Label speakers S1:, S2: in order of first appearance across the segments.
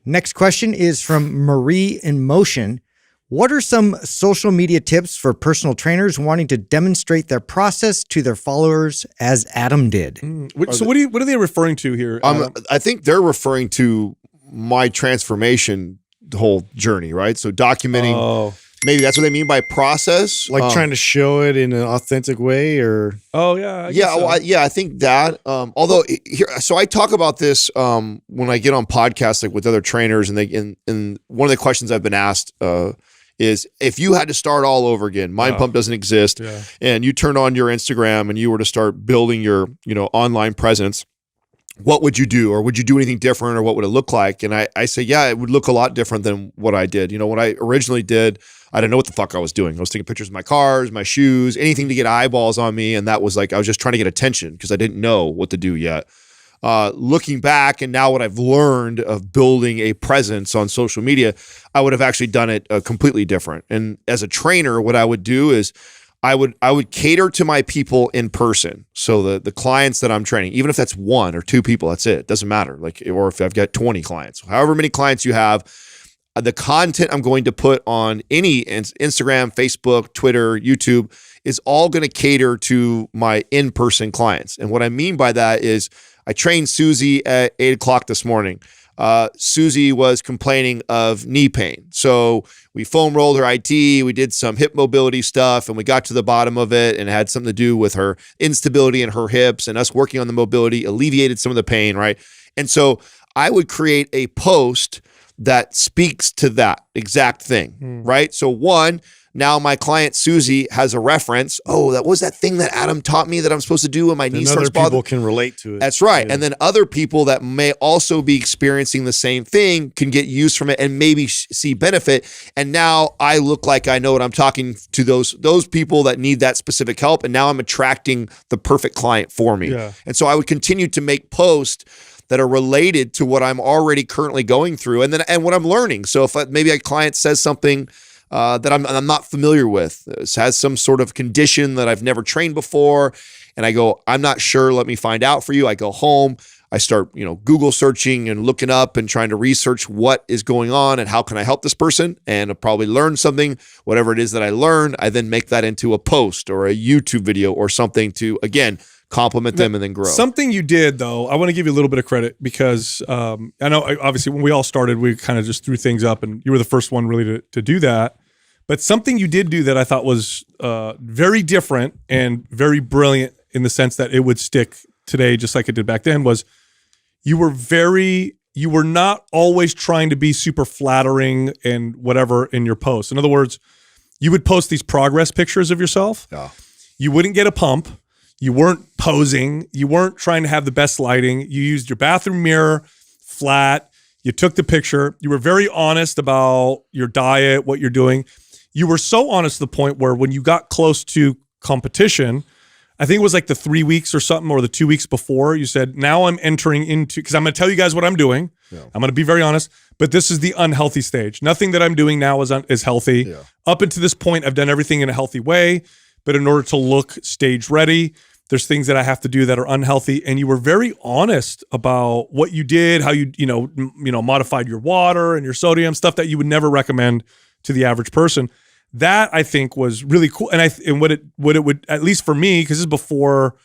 S1: Next question is from Marie in Motion. What are some social media tips for personal trainers wanting to demonstrate their process to their followers as Adam did?
S2: So what are they referring to here?
S3: I think they're referring to my transformation, the whole journey, right? So documenting, maybe that's what they mean by process.
S4: Like trying to show it in an authentic way or?
S2: Oh yeah.
S3: I think that, although here, so I talk about this when I get on podcasts, like with other trainers, and and one of the questions I've been asked is, if you had to start all over again, Mind Pump doesn't exist, and you turned on your Instagram and you were to start building your, online presence, what would you do? Or would you do anything different, or what would it look like? And I say, yeah, it would look a lot different than what I did. What I originally did, I didn't know what the fuck I was doing. I was taking pictures of my cars, my shoes, anything to get eyeballs on me. And that was like, I was just trying to get attention because I didn't know what to do yet. Looking back, and now what I've learned of building a presence on social media, I would have actually done it completely different. And as a trainer, what I would do is I would cater to my people in person. So the clients that I'm training, even if that's 1 or 2 people, that's it. It doesn't matter. Or if I've got 20 clients, however many clients you have, the content I'm going to put on any Instagram, Facebook, Twitter, YouTube is all going to cater to my in-person clients. And what I mean by that is, I trained Susie at 8 o'clock this morning. Susie was complaining of knee pain. So we foam rolled her IT, we did some hip mobility stuff, and we got to the bottom of it, and it had something to do with her instability in her hips, and us working on the mobility alleviated some of the pain, right? And so I would create a post that speaks to that exact thing, right? So one, now my client Susie has a reference. Oh, that was that thing that Adam taught me that I'm supposed to do when my knee starts bothering.
S4: Other people can relate to it.
S3: That's right. Yeah. And then other people that may also be experiencing the same thing can get use from it and maybe see benefit. And now I look like I know what I'm talking to those people that need that specific help. And now I'm attracting the perfect client for me. Yeah. And so I would continue to make posts that are related to what I'm already currently going through and what I'm learning. So if maybe a client says something that I'm not familiar with, has some sort of condition that I've never trained before, and I go, I'm not sure, let me find out for you. I go home, I start, Google searching and looking up and trying to research what is going on and how can I help this person, and I'll probably learn something. Whatever it is that I learn, I then make that into a post or a YouTube video or something to, again, compliment them and then grow.
S2: Something you did, though, I want to give you a little bit of credit because I know, obviously, when we all started, we kind of just threw things up, and you were the first one really to do that. But something you did do that I thought was very different and very brilliant in the sense that it would stick today just like it did back then was you were not always trying to be super flattering and whatever in your posts. In other words, you would post these progress pictures of yourself. Yeah. You wouldn't get a pump. You weren't posing. You weren't trying to have the best lighting. You used your bathroom mirror flat. You took the picture. You were very honest about your diet, what you're doing. You were so honest to the point where when you got close to competition, I think it was like the 3 weeks or something, or the 2 weeks before, you said, now I'm entering into, because I'm going to tell you guys what I'm doing. Yeah. I'm going to be very honest, but this is the unhealthy stage. Nothing that I'm doing now is healthy. Yeah. Up until this point, I've done everything in a healthy way, but in order to look stage ready, there's things that I have to do that are unhealthy. And you were very honest about what you did, how you modified your water and your sodium, stuff that you would never recommend to the average person. That I think was really cool. And what it would, at least for me, because this is before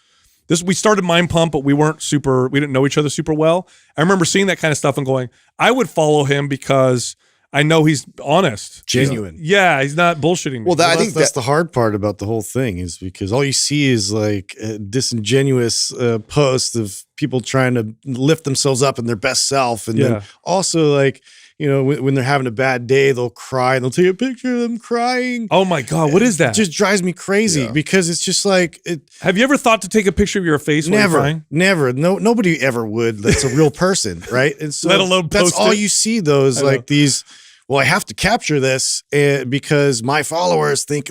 S2: this, we started Mind Pump, but we didn't know each other super well. I remember seeing that kind of stuff and going, I would follow him because I know he's honest.
S4: Genuine.
S2: He's not bullshitting me.
S4: Well, I think that's the hard part about the whole thing is because all you see is like a disingenuous posts of people trying to lift themselves up in their best self. And then also like, when they're having a bad day, they'll cry and they'll take a picture of them crying.
S2: Oh my God, what is that?
S4: It just drives me crazy because it's just like
S2: Have you ever thought to take a picture of your face when you're crying?
S4: Never. No, nobody ever would. That's a real person, right? And so
S2: let alone
S4: that's
S2: post
S4: all
S2: it.
S4: you see. Those like these. Well, I have to capture this because my followers think,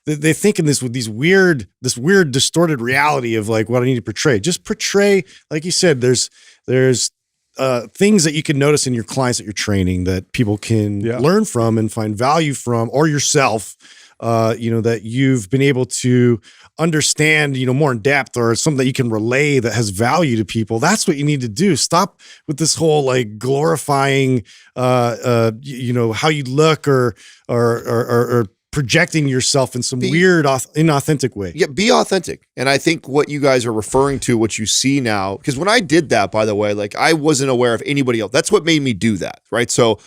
S4: they think in this weird distorted reality of like what I need to portray. Just portray, like you said. There's things that you can notice in your clients that you're training that people can learn from and find value from, or yourself. that you've been able to understand, more in depth, or something that you can relay that has value to people. That's what you need to do. Stop with this whole like glorifying, how you look or projecting yourself in some weird, inauthentic way.
S3: Yeah, be authentic. And I think what you guys are referring to, what you see now, because when I did that, by the way, like I wasn't aware of anybody else. That's what made me do that, right? So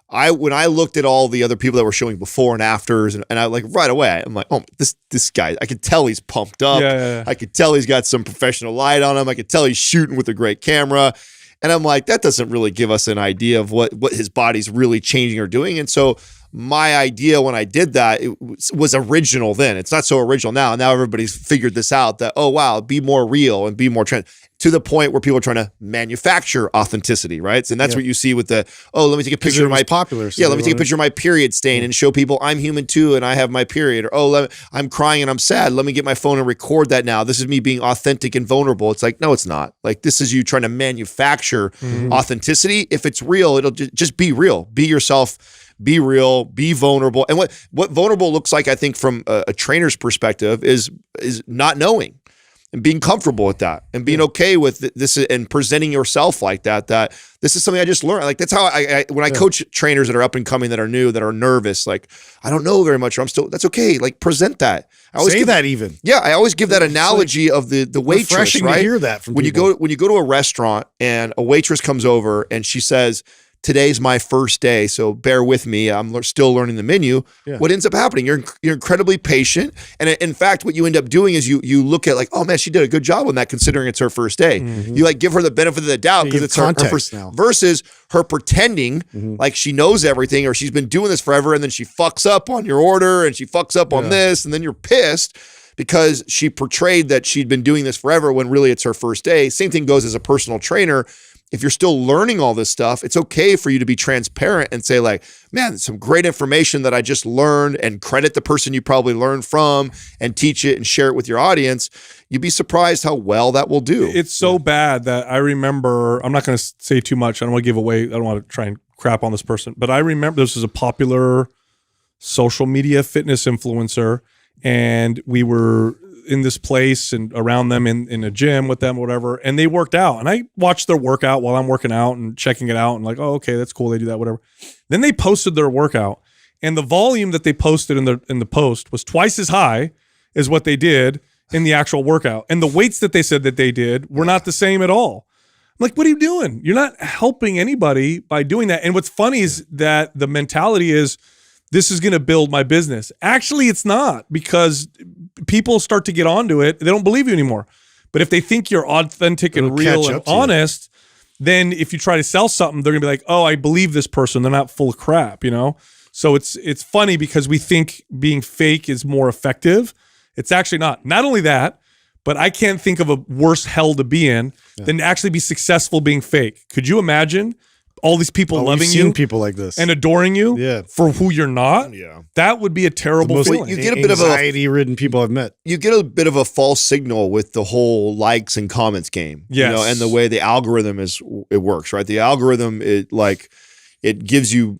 S3: when I looked at all the other people that were showing before and afters, and I like right away, I'm like, oh, this guy, I could tell he's pumped up.
S2: Yeah.
S3: I could tell he's got some professional light on him. I could tell he's shooting with a great camera. And I'm like, that doesn't really give us an idea of what his body's really changing or doing. And so my idea when I did that, it was original then. It's not so original now. Now everybody's figured this out that, oh, wow, be more real and be more to the point where people are trying to manufacture authenticity, right? And that's what you see with the, let me take a picture of my
S4: popular.
S3: let me take a picture of my period stain and show people I'm human too and I have my period. Or, I'm crying and I'm sad. Let me get my phone and record that now. This is me being authentic and vulnerable. It's like, no, it's not. Like, this is you trying to manufacture authenticity. If it's real, it'll just be real. Be yourself. Be real, be vulnerable. And what vulnerable looks like, I think, from a trainer's perspective is not knowing and being comfortable with that and being okay with this and presenting yourself like that this is something I just learned. Like, that's how when I coach trainers that are up and coming, that are new, that are nervous, like, I don't know very much, or that's okay. Like, present that. I always I always give that analogy of the waitress,
S4: refreshing
S3: right?
S4: to hear that from
S3: when
S4: people.
S3: you go to a restaurant and a waitress comes over and she says, today's my first day, so bear with me. I'm still learning the menu.
S4: Yeah.
S3: What ends up happening? You're incredibly patient, and in fact, what you end up doing is you look at like, oh man, she did a good job on that, considering it's her first day. You like give her the benefit of the doubt because it's her first
S4: now.
S3: Versus her pretending like she knows everything or she's been doing this forever, and then she fucks up on your order and she fucks up on this, and then you're pissed because she portrayed that she'd been doing this forever when really it's her first day. Same thing goes as a personal trainer. If you're still learning all this stuff, it's okay for you to be transparent and say like, man, some great information that I just learned, and credit the person you probably learned from and teach it and share it with your audience. You'd be surprised how well that will do.
S2: It's so bad that I remember, I'm not going to say too much. I don't want to give away, I don't want to try and crap on this person, but I remember this was a popular social media fitness influencer, and we were in this place and around them in a gym with them, whatever. And they worked out, and I watched their workout while I'm working out and checking it out and like, oh, okay, that's cool. They do that, whatever. Then they posted their workout, and the volume that they posted in the post was twice as high as what they did in the actual workout. And the weights that they said that they did were not the same at all. I'm like, what are you doing? You're not helping anybody by doing that. And what's funny is that the mentality is, this is going to build my business. Actually, it's not, because people start to get onto it. They don't believe you anymore. But if they think you're authentic and real and honest, then if you try to sell something, they're going to be like, oh, I believe this person. They're not full of crap, So it's funny because we think being fake is more effective. It's actually not. Not only that, but I can't think of a worse hell to be in than to actually be successful being fake. Could you imagine all these people loving you,
S4: people like this,
S2: and adoring you for who you're not?
S3: Yeah,
S2: that would be a terrible feeling.
S3: You get a bit of
S4: anxiety-ridden people I've met.
S3: You get a bit of a false signal with the whole likes and comments game.
S2: Yes.
S3: And the way the algorithm works, right? The algorithm, it gets you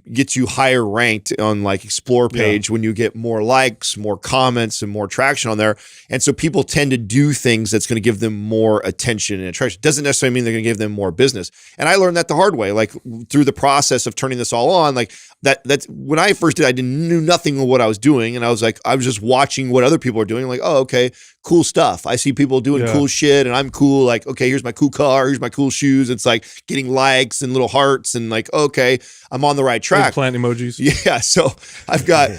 S3: higher ranked on like Explore page when you get more likes, more comments, and more traction on there. And so people tend to do things that's going to give them more attention and attraction. Doesn't necessarily mean they're going to give them more business. And I learned that the hard way, like through the process of turning this all on. Like that's when I first did, I knew nothing of what I was doing. And I was just watching what other people are doing. Like, oh, okay, cool stuff. I see people doing cool shit, and I'm cool. Like, okay, here's my cool car, here's my cool shoes. It's like getting likes and little hearts, and like, okay, I'm on the right track.
S2: Plant emojis.
S3: Yeah. So I've got,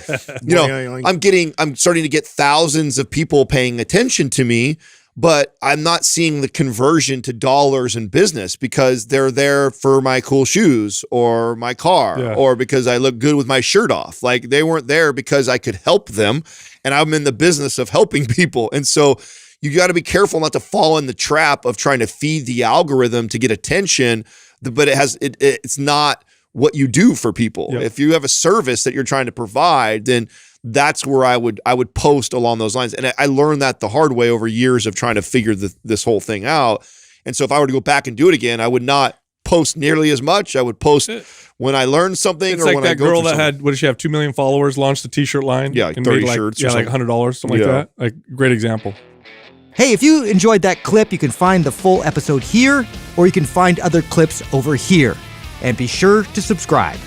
S3: I'm starting to get thousands of people paying attention to me, but I'm not seeing the conversion to dollars in business because they're there for my cool shoes or my car or because I look good with my shirt off. Like, they weren't there because I could help them, and I'm in the business of helping people. And so you got to be careful not to fall in the trap of trying to feed the algorithm to get attention, but it's not what you do for people.
S2: Yep.
S3: If you have a service that you're trying to provide, then that's where I would post along those lines. And I learned that the hard way over years of trying to figure this whole thing out. And so if I were to go back and do it again, I would not post nearly as much. I would post when I learned something,
S2: It's
S3: or
S2: like
S3: when I
S2: that
S3: go
S2: girl
S3: through
S2: that
S3: something.
S2: had, what did she have, 2 million followers, launched a t-shirt line.
S3: Yeah, like
S2: and
S3: 30
S2: made
S3: shirts or
S2: like
S3: something.
S2: $100, something like
S3: Yeah.
S2: that. Like, great example.
S1: Hey, if you enjoyed that clip, you can find the full episode here, or you can find other clips over here. And be sure to subscribe.